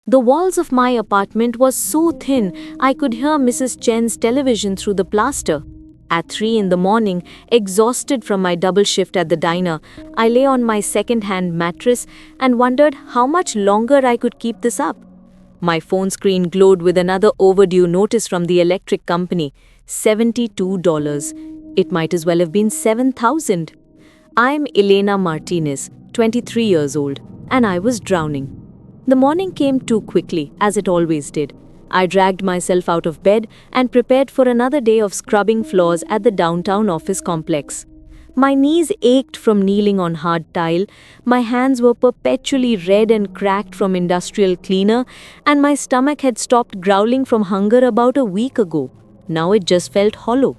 The walls of my apartment was so thin I could hear Mrs. Chen's television through the plaster. At 3 in the morning, exhausted from my double shift at the diner, I lay on my second-hand mattress and wondered how much longer I could keep this up. My phone screen glowed with another overdue notice from the electric company, $72. It might as well have been 7,000. I'm Elena Martinez, 23 years old, and I was drowning. The morning came too quickly, as it always did. I dragged myself out of bed and prepared for another day of scrubbing floors at the downtown office complex. My knees ached from kneeling on hard tile, my hands were perpetually red and cracked from industrial cleaner, and my stomach had stopped growling from hunger about a week ago. Now it just felt hollow.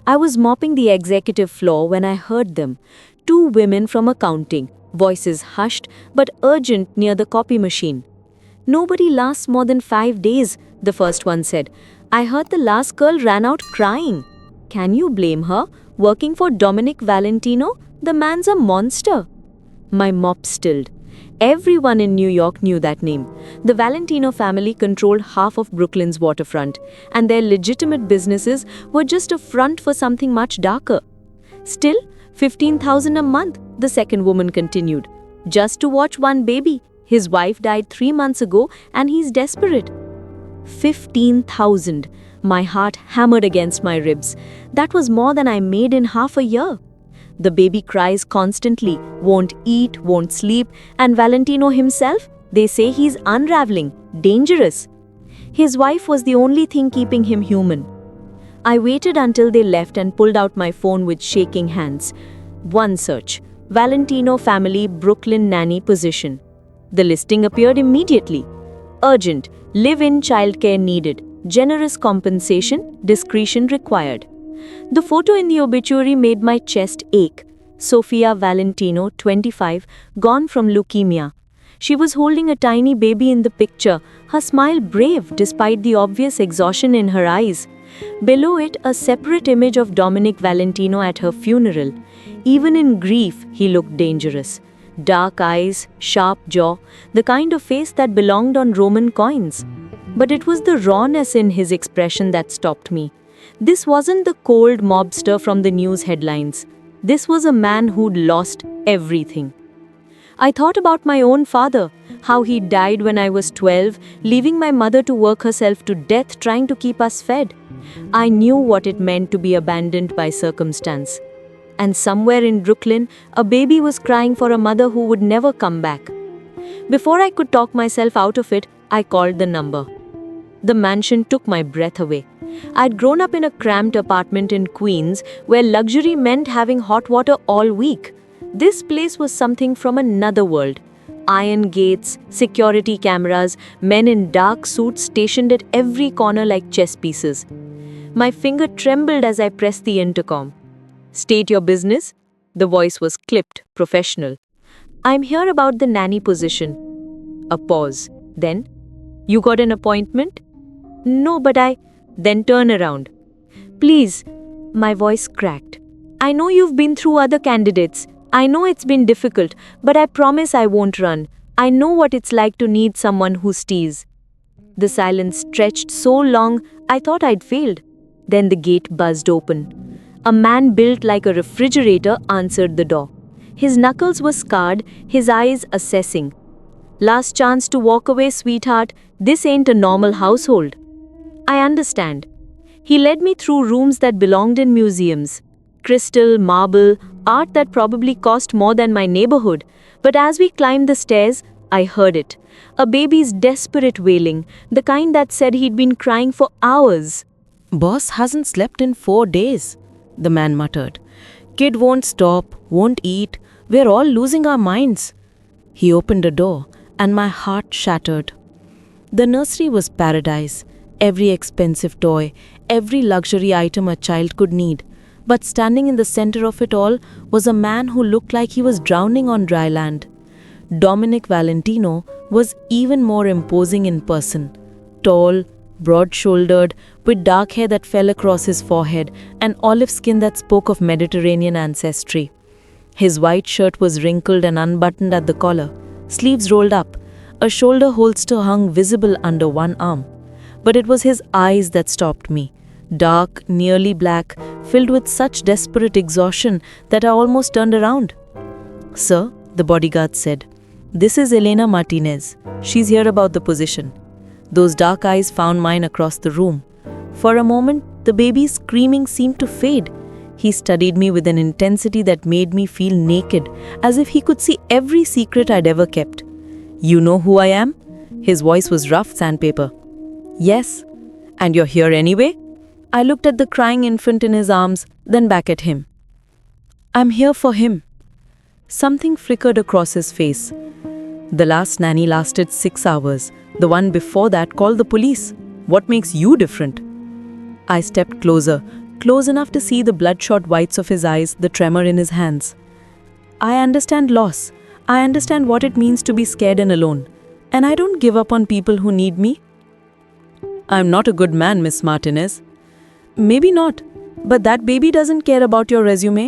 I was mopping the executive floor when I heard them. Two women from accounting, voices hushed but urgent near the copy machine. "Nobody lasts more than 5 days," the first one said. "I heard the last girl ran out crying." "Can you blame her? Working for Dominic Valentino? The man's a monster." My mop stilled. Everyone in New York knew that name. The Valentino family controlled half of Brooklyn's waterfront, and their legitimate businesses were just a front for something much darker. "Still, 15,000 a month," the second woman continued. "Just to watch one baby. His wife died 3 months ago and he's desperate." 15,000. My heart hammered against my ribs. That was more than I made in half a year. The baby cries constantly, won't eat, won't sleep, and Valentino himself, they say he's unraveling, dangerous. His wife was the only thing keeping him human. I waited until they left and pulled out my phone with shaking hands. One search: Valentino family Brooklyn nanny position. The listing appeared immediately. Urgent, live-in childcare needed, generous compensation, discretion required. The photo in the obituary made my chest ache. Sofia Valentino, 25, gone from leukemia. She was holding a tiny baby in the picture, her smile brave despite the obvious exhaustion in her eyes. Below it, a separate image of Dominic Valentino at her funeral. Even in grief, he looked dangerous. Dark eyes, sharp jaw, the kind of face that belonged on Roman coins. But it was the rawness in his expression that stopped me. This wasn't the cold mobster from the news headlines. This was a man who'd lost everything. I thought about my own father, how he died when I was 12, leaving my mother to work herself to death trying to keep us fed. I knew what it meant to be abandoned by circumstance. And somewhere in Brooklyn, a baby was crying for a mother who would never come back. Before I could talk myself out of it, I called the number. The mansion took my breath away. I'd grown up in a cramped apartment in Queens where luxury meant having hot water all week. This place was something from another world. Iron gates, security cameras, men in dark suits stationed at every corner like chess pieces. My finger trembled as I pressed the intercom. "State your business." The voice was clipped, professional. "I'm here about the nanny position." A pause. Then, "You got an appointment?" "No, but I—" "Then turn around." "Please." My voice cracked. "I know you've been through other candidates. I know it's been difficult, but I promise I won't run. I know what it's like to need someone who stays." The silence stretched so long, I thought I'd failed. Then the gate buzzed open. A man built like a refrigerator answered the door. His knuckles were scarred, his eyes assessing. "Last chance to walk away, sweetheart. This ain't a normal household." "I understand." He led me through rooms that belonged in museums. Crystal, marble, art that probably cost more than my neighborhood. But as we climbed the stairs, I heard it. A baby's desperate wailing, the kind that said he'd been crying for hours. "Boss hasn't slept in 4 days," the man muttered. "Kid won't stop, won't eat. We're all losing our minds." He opened a door, and my heart shattered. The nursery was paradise. Every expensive toy, every luxury item a child could need. But standing in the center of it all was a man who looked like he was drowning on dry land. Dominic Valentino was even more imposing in person. Tall, broad-shouldered, with dark hair that fell across his forehead and olive skin that spoke of Mediterranean ancestry. His white shirt was wrinkled and unbuttoned at the collar, sleeves rolled up, A shoulder holster hung visible under one arm. But it was his eyes that stopped me. Dark, nearly black, filled with such desperate exhaustion that I almost turned around. "Sir," the bodyguard said, "this is Elena Martinez. She's here about the position." Those dark eyes found mine across the room. For a moment, the baby's screaming seemed to fade. He studied me with an intensity that made me feel naked, as if he could see every secret I'd ever kept. "You know who I am?" His voice was rough sandpaper. "Yes." "And you're here anyway?" I looked at the crying infant in his arms, then back at him. "I'm here for him." Something flickered across his face. "The last nanny lasted 6 hours. The one before that called the police. What makes you different?" I stepped closer, close enough to see the bloodshot whites of his eyes, the tremor in his hands. "I understand loss. I understand what it means to be scared and alone. And I don't give up on people who need me." "I'm not a good man, Miss Martinez." "Maybe not, but that baby doesn't care about your resume.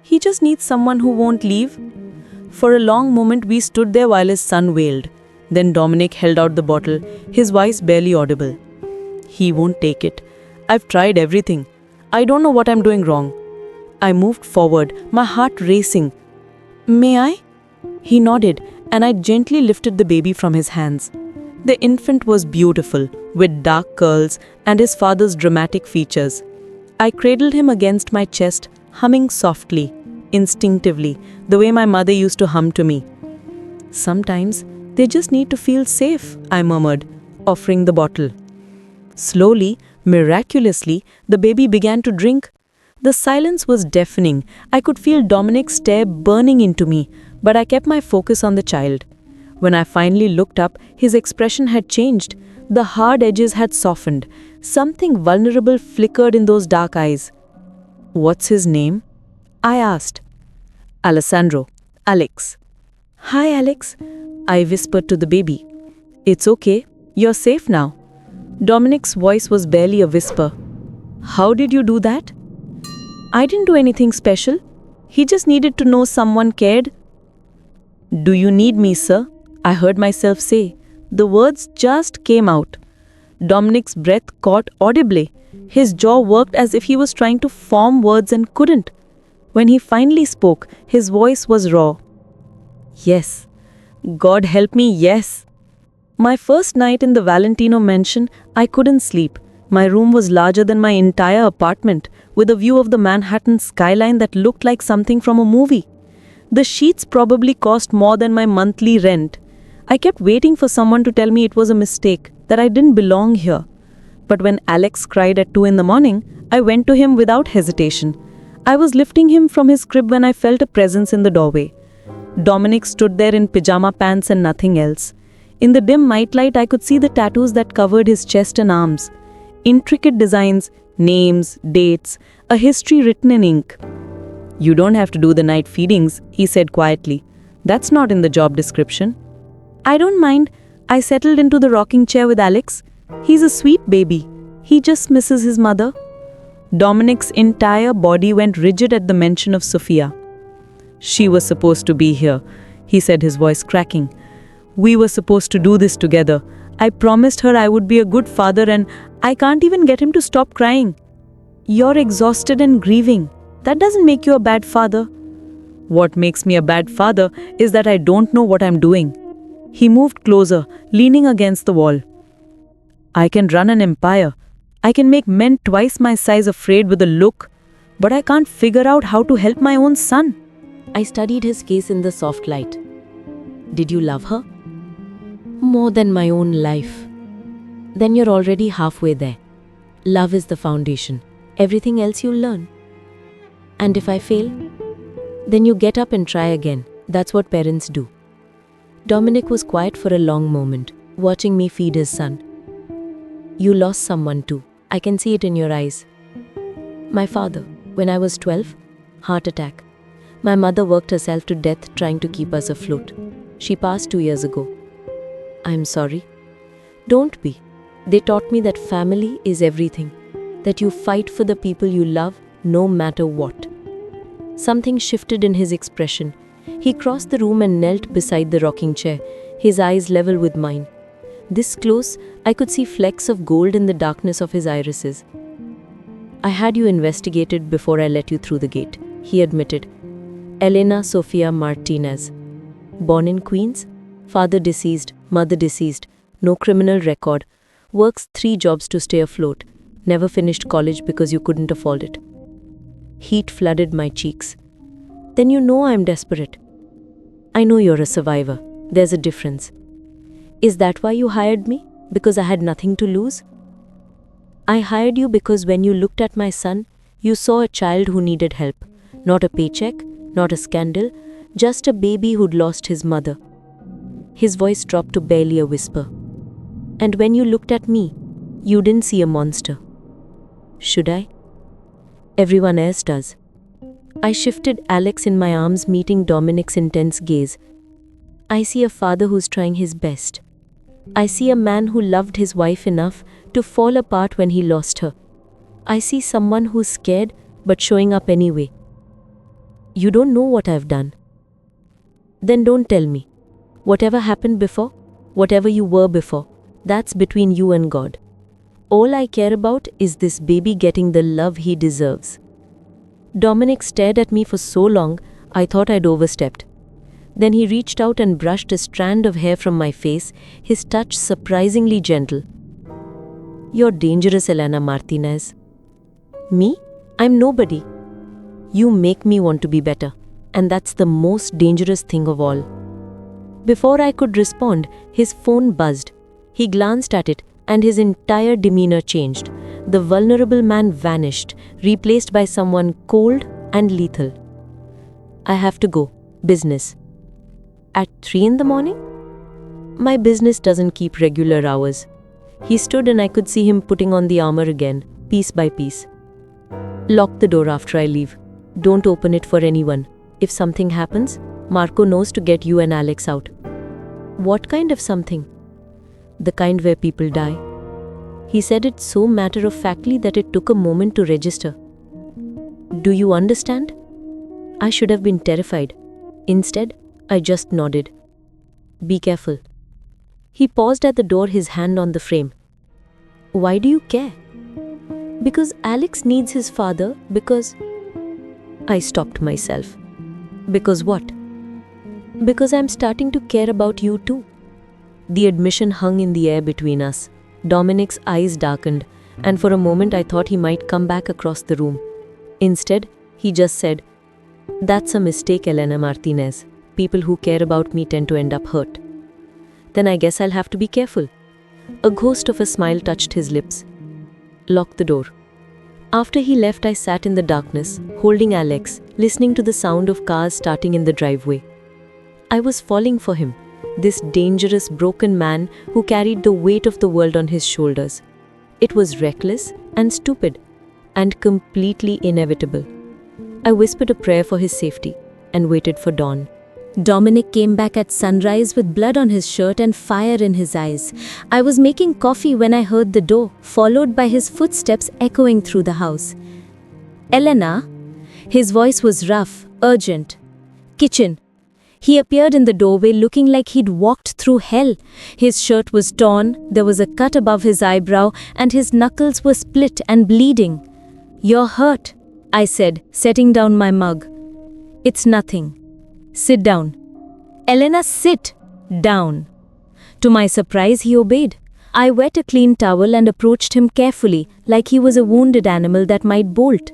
He just needs someone who won't leave." For a long moment we stood there while his son wailed. Then Dominic held out the bottle, his voice barely audible. "He won't take it. I've tried everything. I don't know what I'm doing wrong." I moved forward, my heart racing. "May I?" He nodded, and I gently lifted the baby from his hands. The infant was beautiful, with dark curls and his father's dramatic features. I cradled him against my chest, humming softly, instinctively, the way my mother used to hum to me. "Sometimes they just need to feel safe," I murmured, offering the bottle. Slowly, miraculously, the baby began to drink. The silence was deafening. I could feel Dominic's stare burning into me, but I kept my focus on the child. When I finally looked up, his expression had changed. The hard edges had softened. Something vulnerable flickered in those dark eyes. "What's his name?" I asked. "Alessandro. Alex." "Hi, Alex," I whispered to the baby. "It's okay. You're safe now." Dominic's voice was barely a whisper. "How did you do that?" "I didn't do anything special. He just needed to know someone cared." "Do you need me, sir?" I heard myself say. The words just came out. Dominic's breath caught audibly. His jaw worked as if he was trying to form words and couldn't. When he finally spoke, his voice was raw. "Yes. God help me, yes." My first night in the Valentino mansion, I couldn't sleep. My room was larger than my entire apartment, with a view of the Manhattan skyline that looked like something from a movie. The sheets probably cost more than my monthly rent. I kept waiting for someone to tell me it was a mistake, that I didn't belong here. But when Alex cried at 2 in the morning, I went to him without hesitation. I was lifting him from his crib when I felt a presence in the doorway. Dominic stood there in pajama pants and nothing else. In the dim nightlight, I could see the tattoos that covered his chest and arms. Intricate designs, names, dates, a history written in ink. "You don't have to do the night feedings," he said quietly. "That's not in the job description." "I don't mind." I settled into the rocking chair with Alex. "He's a sweet baby. He just misses his mother." Dominic's entire body went rigid at the mention of Sophia. "She was supposed to be here," he said, his voice cracking. "We were supposed to do this together. I promised her I would be a good father, and I can't even get him to stop crying." "You're exhausted and grieving. That doesn't make you a bad father." "What makes me a bad father is that I don't know what I'm doing." He moved closer, leaning against the wall. "I can run an empire. I can make men twice my size afraid with a look, but I can't figure out how to help my own son." I studied his gaze in the soft light. "Did you love her?" "More than my own life." "Then you're already halfway there. Love is the foundation. Everything else you'll learn. And if I fail, then you get up and try again. That's what parents do." Dominic was quiet for a long moment, watching me feed his son. "You lost someone too. I can see it in your eyes." "My father, when I was 12, heart attack. My mother worked herself to death trying to keep us afloat. She passed 2 years ago." "I'm sorry." "Don't be. They taught me that family is everything, that you fight for the people you love no matter what." Something shifted in his expression. He crossed the room and knelt beside the rocking chair, his eyes level with mine. This close, I could see flecks of gold in the darkness of his irises. I had you investigated before I let you through the gate, he admitted. Elena Sofia Martinez. Born in Queens, father deceased, mother deceased, no criminal record, works 3 jobs to stay afloat, never finished college because you couldn't afford it. Heat flooded my cheeks. Then you know I'm desperate. I know you're a survivor. There's a difference. Is that why you hired me? Because I had nothing to lose? I hired you because when you looked at my son, you saw a child who needed help. Not a paycheck, not a scandal, just a baby who'd lost his mother. His voice dropped to barely a whisper. And when you looked at me, you didn't see a monster. Should I? Everyone else does. I shifted Alex in my arms, meeting Dominic's intense gaze. I see a father who's trying his best. I see a man who loved his wife enough to fall apart when he lost her. I see someone who's scared but showing up anyway. You don't know what I've done. Then don't tell me. Whatever happened before, whatever you were before, that's between you and God. All I care about is this baby getting the love he deserves. Dominic stared at me for so long, I thought I'd overstepped. Then he reached out and brushed a strand of hair from my face, his touch surprisingly gentle. You're dangerous, Elena Martinez. Me? I'm nobody. You make me want to be better, and that's the most dangerous thing of all. Before I could respond, his phone buzzed. He glanced at it, and his entire demeanor changed. The vulnerable man vanished, replaced by someone cold and lethal. I have to go. Business. At 3 in the morning? My business doesn't keep regular hours. He stood and I could see him putting on the armor again, piece by piece. Lock the door after I leave. Don't open it for anyone. If something happens, Marco knows to get you and Alex out. What kind of something? The kind where people die. He said it so matter-of-factly that it took a moment to register. Do you understand? I should have been terrified. Instead, I just nodded. Be careful. He paused at the door, his hand on the frame. Why do you care? Because Alex needs his father, because... I stopped myself. Because what? Because I'm starting to care about you too. The admission hung in the air between us. Dominic's eyes darkened, and for a moment I thought he might come back across the room. Instead, he just said, That's a mistake, Elena Martinez. People who care about me tend to end up hurt. Then I guess I'll have to be careful. A ghost of a smile touched his lips. Lock the door. After he left, I sat in the darkness, holding Alex, listening to the sound of cars starting in the driveway. I was falling for him, this dangerous, broken man who carried the weight of the world on his shoulders. It was reckless and stupid, and completely inevitable. I whispered a prayer for his safety and waited for dawn. Dominic came back at sunrise with blood on his shirt and fire in his eyes. I was making coffee when I heard the door, followed by his footsteps echoing through the house. Elena? His voice was rough, urgent. Kitchen. He appeared in the doorway looking like he'd walked through hell. His shirt was torn, there was a cut above his eyebrow, and his knuckles were split and bleeding. You're hurt, I said, setting down my mug. It's nothing. Sit down. Elena, sit down. To my surprise, he obeyed. I wet a clean towel and approached him carefully, like he was a wounded animal that might bolt.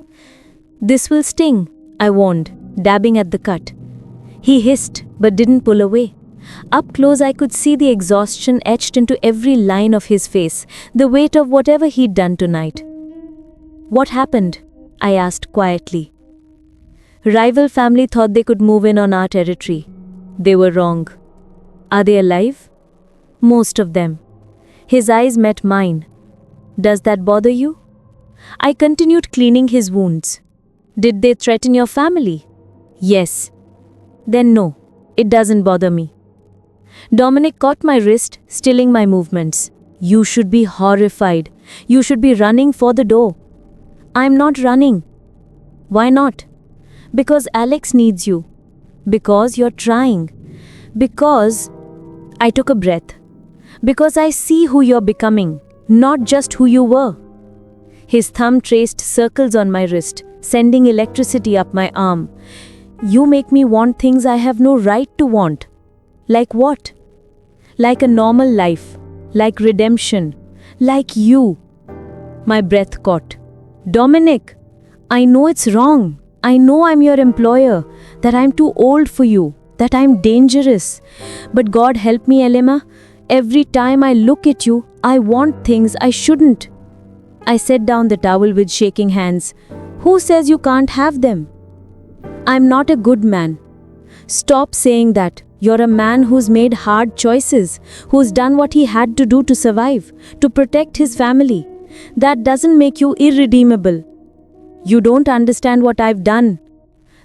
This will sting, I warned, dabbing at the cut. He hissed, but didn't pull away. Up close, I could see the exhaustion etched into every line of his face, the weight of whatever he'd done tonight. What happened? I asked quietly. Rival family thought they could move in on our territory. They were wrong. Are they alive? Most of them. His eyes met mine. Does that bother you? I continued cleaning his wounds. Did they threaten your family? Yes. Then no, it doesn't bother me. Dominic caught my wrist, stilling my movements. You should be horrified. You should be running for the door. I'm not running. Why not? Because Alex needs you. Because you're trying. Because... I took a breath. Because I see who you're becoming, not just who you were. His thumb traced circles on my wrist, sending electricity up my arm. You make me want things I have no right to want. Like what? Like a normal life, like redemption, like you. My breath caught. Dominic, I know it's wrong. I know I'm your employer, that I'm too old for you, that I'm dangerous. But God help me, Elena. Every time I look at you, I want things I shouldn't. I set down the towel with shaking hands. Who says you can't have them? I'm not a good man. Stop saying that. You're a man who's made hard choices, who's done what he had to do to survive, to protect his family. That doesn't make you irredeemable. You don't understand what I've done.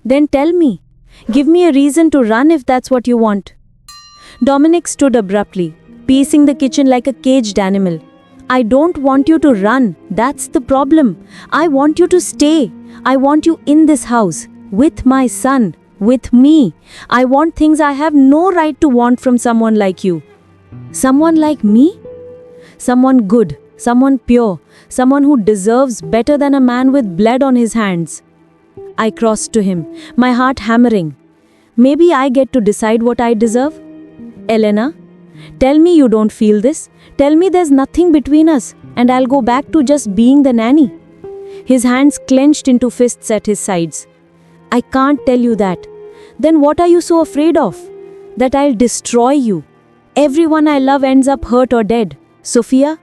Then tell me. Give me a reason to run if that's what you want. Dominic stood abruptly, pacing the kitchen like a caged animal. I don't want you to run. That's the problem. I want you to stay. I want you in this house, with my son, with me. I want things I have no right to want from someone like you. Someone like me? Someone good, someone pure, someone who deserves better than a man with blood on his hands. I crossed to him, my heart hammering. Maybe I get to decide what I deserve? Elena, tell me you don't feel this. Tell me there's nothing between us, and I'll go back to just being the nanny. His hands clenched into fists at his sides. I can't tell you that. Then what are you so afraid of? That I'll destroy you. Everyone I love ends up hurt or dead. Sophia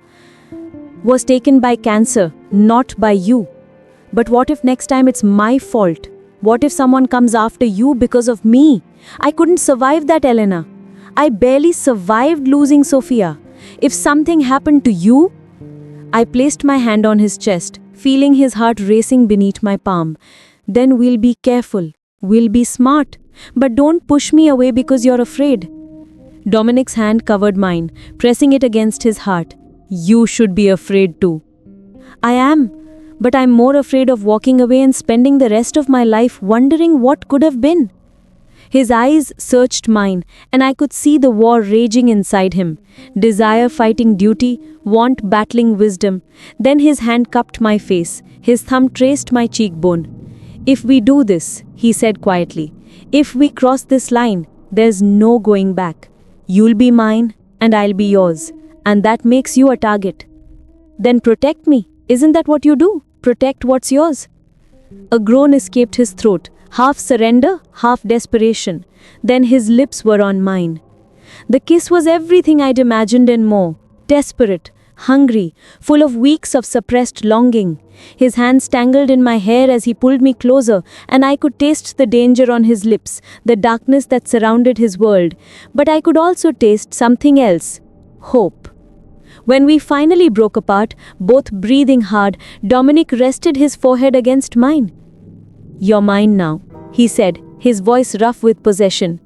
was taken by cancer, not by you. But what if next time it's my fault? What if someone comes after you because of me? I couldn't survive that, Elena. I barely survived losing Sophia. If something happened to you... I placed my hand on his chest, feeling his heart racing beneath my palm. Then we'll be careful. We'll be smart. But don't push me away because you're afraid. Dominic's hand covered mine, pressing it against his heart. You should be afraid too. I am, but I'm more afraid of walking away and spending the rest of my life wondering what could have been. His eyes searched mine, and I could see the war raging inside him. Desire fighting duty, want battling wisdom. Then his hand cupped my face. His thumb traced my cheekbone. If we do this, he said quietly, if we cross this line, there's no going back. You'll be mine, and I'll be yours. And that makes you a target. Then protect me. Isn't that what you do? Protect what's yours. A groan escaped his throat, half surrender, half desperation. Then his lips were on mine. The kiss was everything I'd imagined and more. Desperate, hungry, full of weeks of suppressed longing. His hands tangled in my hair as he pulled me closer, and I could taste the danger on his lips, the darkness that surrounded his world. But I could also taste something else. Hope. When we finally broke apart, both breathing hard, Dominic rested his forehead against mine. You're mine now, he said, his voice rough with possession.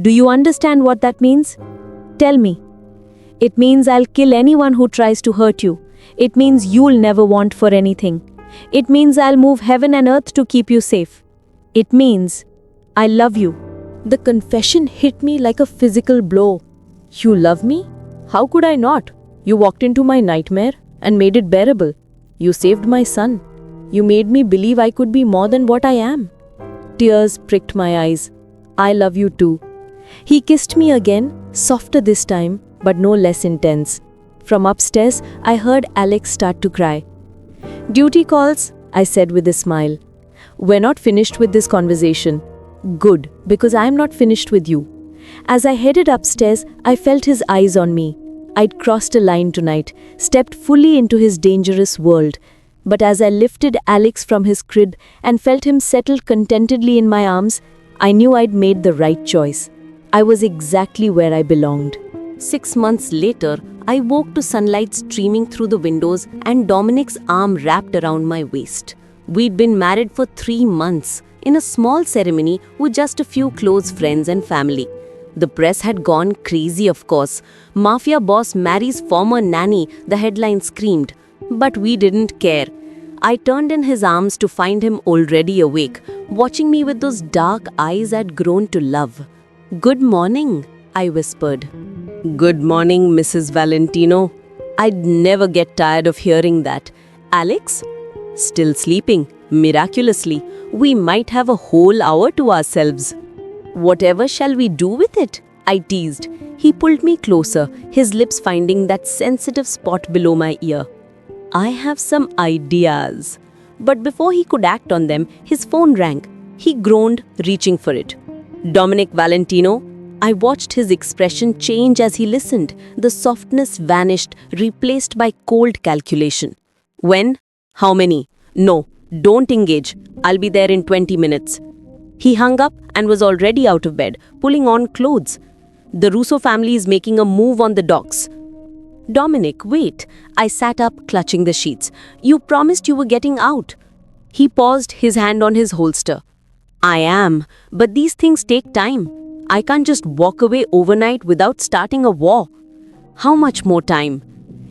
Do you understand what that means? Tell me. It means I'll kill anyone who tries to hurt you. It means you'll never want for anything. It means I'll move heaven and earth to keep you safe. It means I love you. The confession hit me like a physical blow. You love me? How could I not? You walked into my nightmare and made it bearable. You saved my son. You made me believe I could be more than what I am. Tears pricked my eyes. I love you too. He kissed me again, softer this time, but no less intense. From upstairs, I heard Alex start to cry. Duty calls, I said with a smile. We're not finished with this conversation. Good, because I'm not finished with you. As I headed upstairs, I felt his eyes on me. I'd crossed a line tonight, stepped fully into his dangerous world. But as I lifted Alex from his crib and felt him settle contentedly in my arms, I knew I'd made the right choice. I was exactly where I belonged. 6 months later, I woke to sunlight streaming through the windows and Dominic's arm wrapped around my waist. We'd been married for 3 months, in a small ceremony with just a few close friends and family. The press had gone crazy, of course. Mafia boss marries former nanny, the headline screamed. But we didn't care. I turned in his arms to find him already awake, watching me with those dark eyes I'd grown to love. Good morning, I whispered. Good morning, Mrs. Valentino. I'd never get tired of hearing that. Alex? Still sleeping, miraculously. We might have a whole hour to ourselves. Whatever shall we do with it? I teased. He pulled me closer, his lips finding that sensitive spot below my ear. I have some ideas. But before he could act on them, his phone rang. He groaned, reaching for it. Dominic Valentino? I watched his expression change as he listened. The softness vanished, replaced by cold calculation. When? How many? No, don't engage. I'll be there in 20 minutes. He hung up and was already out of bed, pulling on clothes. The Russo family is making a move on the docks. Dominic, wait. I sat up, clutching the sheets. You promised you were getting out. He paused, his hand on his holster. I am, but these things take time. I can't just walk away overnight without starting a war. How much more time?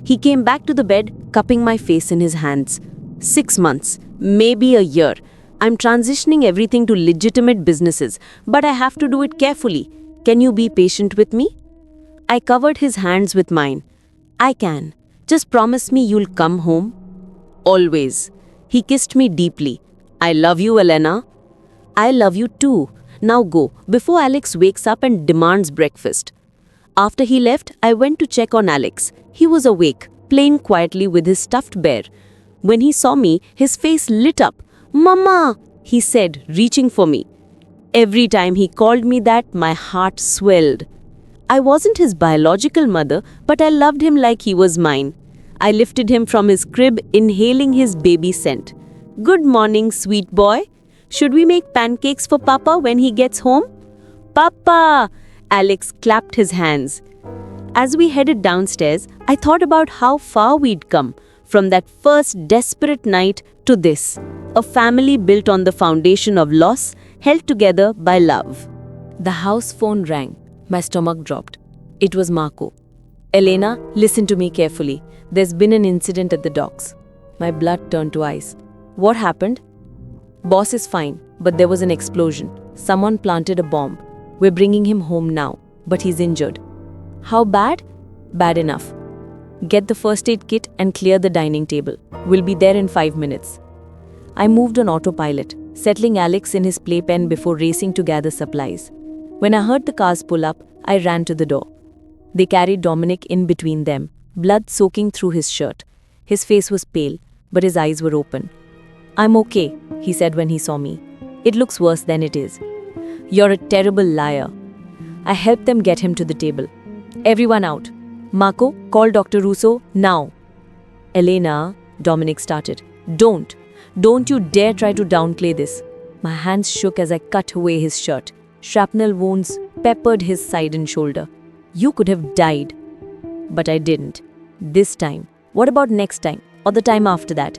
He came back to the bed, cupping my face in his hands. 6 months, maybe a year. I'm transitioning everything to legitimate businesses, but I have to do it carefully. Can you be patient with me? I covered his hands with mine. I can. Just promise me you'll come home. Always. He kissed me deeply. I love you, Elena. I love you too. Now go, before Alex wakes up and demands breakfast. After he left, I went to check on Alex. He was awake, playing quietly with his stuffed bear. When he saw me, his face lit up. Mama, he said, reaching for me. Every time he called me that, my heart swelled. I wasn't his biological mother, but I loved him like he was mine. I lifted him from his crib, inhaling his baby scent. Good morning, sweet boy. Should we make pancakes for Papa when he gets home? Papa! Alex clapped his hands. As we headed downstairs, I thought about how far we'd come, from that first desperate night to this. A family built on the foundation of loss, held together by love. The house phone rang. My stomach dropped. It was Marco. Elena, listen to me carefully. There's been an incident at the docks. My blood turned to ice. What happened? Boss is fine, but there was an explosion. Someone planted a bomb. We're bringing him home now, but he's injured. How bad? Bad enough. Get the first aid kit and clear the dining table. We'll be there in 5 minutes. I moved on autopilot, settling Alex in his playpen before racing to gather supplies. When I heard the cars pull up, I ran to the door. They carried Dominic in between them, blood soaking through his shirt. His face was pale, but his eyes were open. I'm okay, he said when he saw me. It looks worse than it is. You're a terrible liar. I helped them get him to the table. Everyone out. Marco, call Dr. Russo now. Elena, Dominic started. Don't you dare try to downplay this. My hands shook as I cut away his shirt. Shrapnel wounds peppered his side and shoulder. You could have died. But I didn't. This time. What about next time? Or the time after that?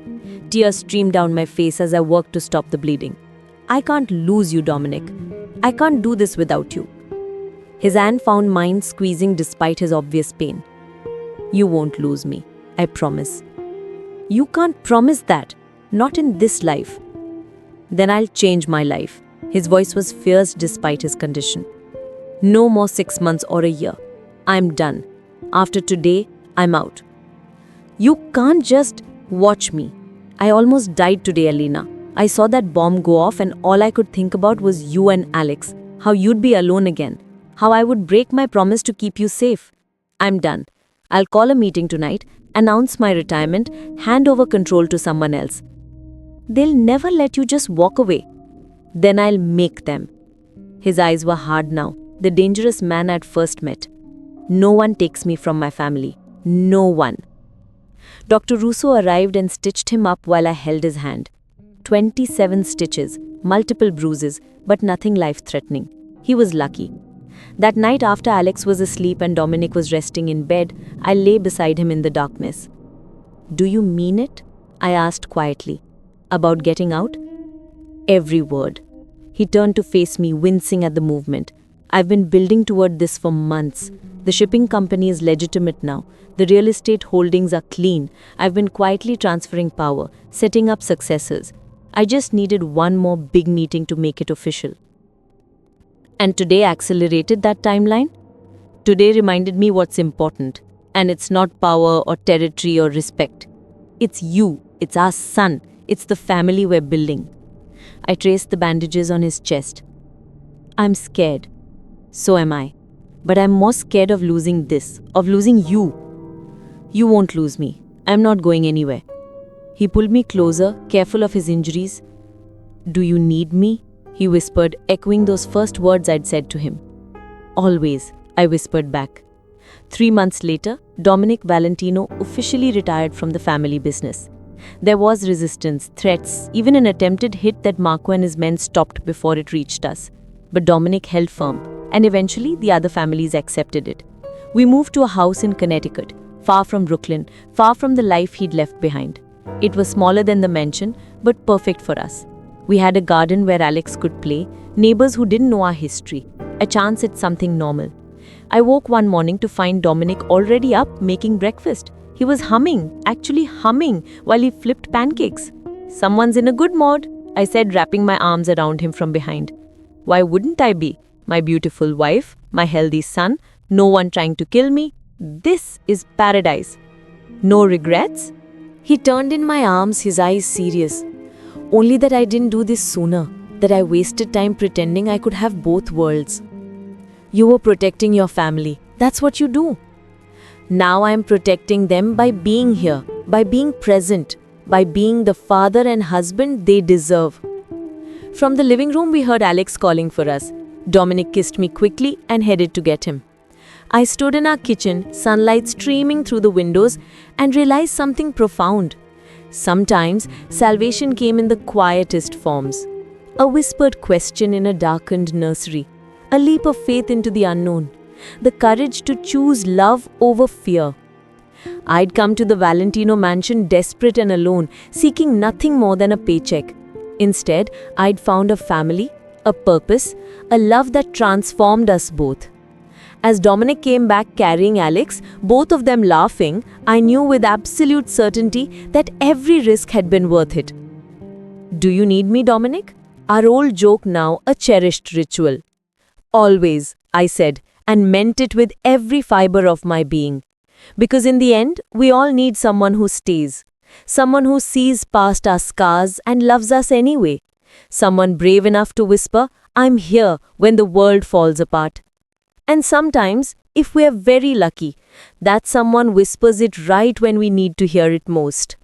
Tears streamed down my face as I worked to stop the bleeding. I can't lose you, Dominic. I can't do this without you. His hand found mine, squeezing despite his obvious pain. You won't lose me, I promise. You can't promise that. Not in this life. Then I'll change my life. His voice was fierce despite his condition. No more 6 months or a year. I'm done. After today, I'm out. You can't just watch me. I almost died today, Elena. I saw that bomb go off and all I could think about was you and Alex. How you'd be alone again. How I would break my promise to keep you safe. I'm done. I'll call a meeting tonight, announce my retirement, hand over control to someone else. They'll never let you just walk away. Then I'll make them. His eyes were hard now, the dangerous man I'd first met. No one takes me from my family. No one. Dr. Russo arrived and stitched him up while I held his hand. 27 stitches, multiple bruises, but nothing life-threatening. He was lucky. That night after Alex was asleep and Dominic was resting in bed, I lay beside him in the darkness. Do you mean it? I asked quietly. About getting out? Every word. He turned to face me, wincing at the movement. I've been building toward this for months. The shipping company is legitimate now. The real estate holdings are clean. I've been quietly transferring power, setting up successors. I just needed one more big meeting to make it official. And today accelerated that timeline? Today reminded me what's important, and it's not power or territory or respect. It's you, it's our son, it's the family we're building. I traced the bandages on his chest. I'm scared. So am I. But I'm more scared of losing this, of losing you. You won't lose me. I'm not going anywhere. He pulled me closer, careful of his injuries. Do you need me? He whispered, echoing those first words I'd said to him. Always, I whispered back. 3 months later, Dominic Valentino officially retired from the family business. There was resistance, threats, even an attempted hit that Marco and his men stopped before it reached us. But Dominic held firm, and eventually the other families accepted it. We moved to a house in Connecticut, far from Brooklyn, far from the life he'd left behind. It was smaller than the mansion, but perfect for us. We had a garden where Alex could play, neighbors who didn't know our history, a chance at something normal. I woke one morning to find Dominic already up making breakfast. He was humming, actually humming, while he flipped pancakes. Someone's in a good mood, I said, wrapping my arms around him from behind. Why wouldn't I be? My beautiful wife, my healthy son, no one trying to kill me. This is paradise. No regrets? He turned in my arms, his eyes serious. Only that I didn't do this sooner, that I wasted time pretending I could have both worlds. You were protecting your family. That's what you do. Now I am protecting them by being here, by being present, by being the father and husband they deserve. From the living room, we heard Alex calling for us. Dominic kissed me quickly and headed to get him. I stood in our kitchen, sunlight streaming through the windows, and realized something profound. Sometimes, salvation came in the quietest forms. A whispered question in a darkened nursery. A leap of faith into the unknown. The courage to choose love over fear. I'd come to the Valentino mansion desperate and alone, seeking nothing more than a paycheck. Instead, I'd found a family, a purpose, a love that transformed us both. As Dominic came back carrying Alex, both of them laughing, I knew with absolute certainty that every risk had been worth it. Do you need me, Dominic? Our old joke now a cherished ritual. Always, I said, and meant it with every fiber of my being. Because in the end, we all need someone who stays. Someone who sees past our scars and loves us anyway. Someone brave enough to whisper, I'm here when the world falls apart. And sometimes, if we are very lucky, that someone whispers it right when we need to hear it most.